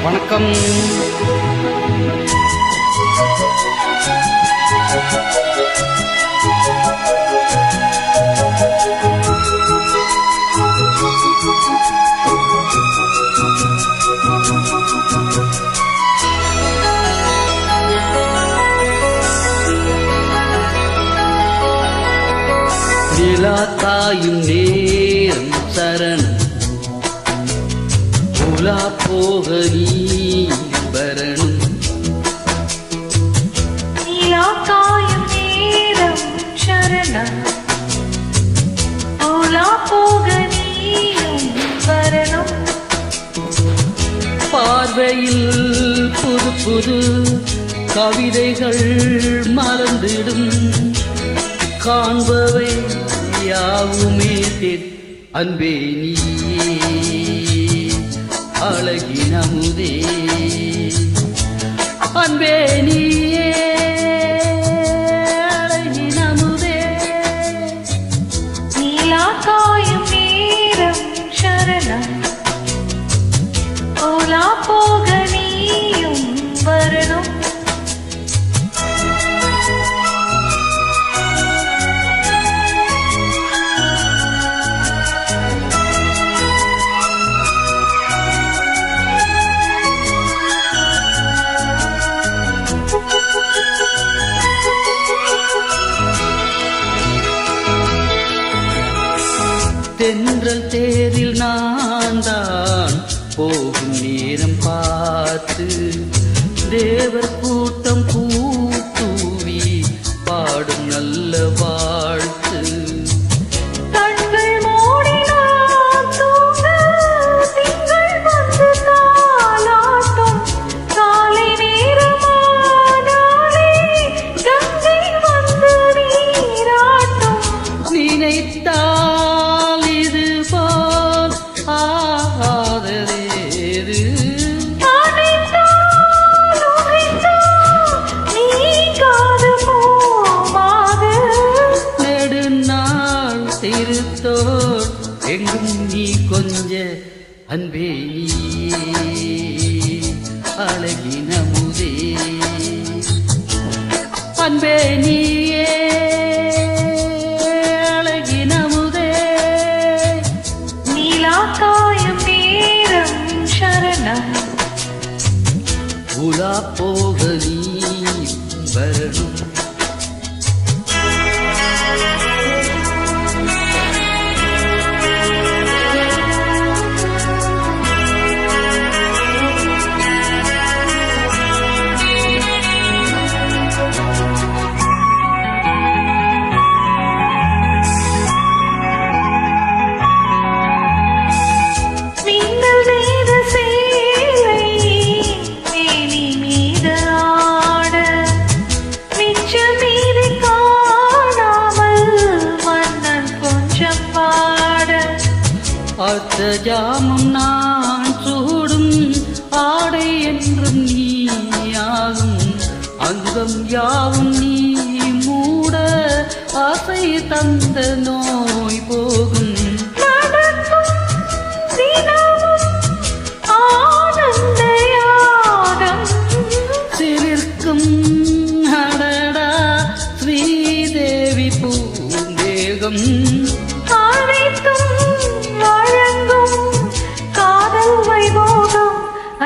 வணக்கம். நிலாத்தாயும் நேரம் சரணம் உலா போக நீ வரணும். நிலாத்தாயும் நேரம் சரணம் உலா போக நீயும் வரணும். பார்வையில் புது புது கவிதைகள் மலர்ந்திடும். காண்பவை யாவுமே அன்பே நீயே அழகின் அமுதே. அன்பே நீயே அழகின் அமுதே. நீலாக்காயும் நேரம் சரணம் ஓலா போக நீயும் வரணும். தென்றல் தேரில் நான் தான் போகும் நேரம் பார்த்து தேவர் கூட்டம் பூத்தூவி பாடும் நல்ல வாழ்த்து. கண்கள் மூடினால் தூங்க திங்கள் வந்து தாலாட்டும். காலை நேரமானாலே கங்கை வந்து நீராட்டும். நினைத்தால் திருத்தோர் எங்கும் நீ கொஞ்ச அன்பே நீயே அழகின் அமுதே. அன்பே நீயே அழகின் அமுதே. நீலாக்காயும் நேரம் சரணம் உலா போக நீ வரணும். அர்த்த ஜாமம் நான் சூடும் ஆடை என்றும் நீயாகும். அங்கம் யாவும் நீ மூட ஆசை தந்த நோய் போகும். சிலிர்க்கும் அடடா ஸ்ரீதேவி பூந்தேகம்.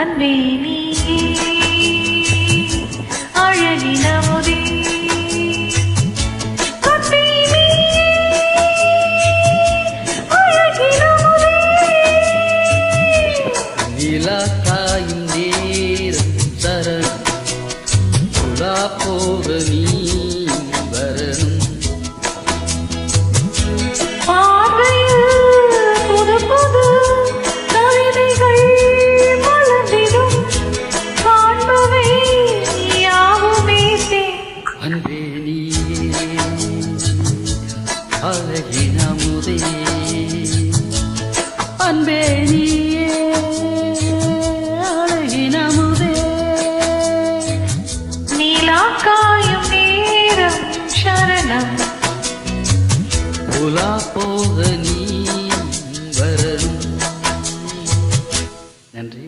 அன்பே நீயே அழகின் அமுதே. அன்பே நீயே அழகின் அமுதே. நிலாக்காயும் நேரம் சரணம் உலா போக நீ வரணும். அன்பே நீயே அழகின் அமுதே. அன்பே நீயே அழகின் அமுதே. நீலாக்காயும் நேரம் சரணம் உலா போக நீ வரணும். நன்றி.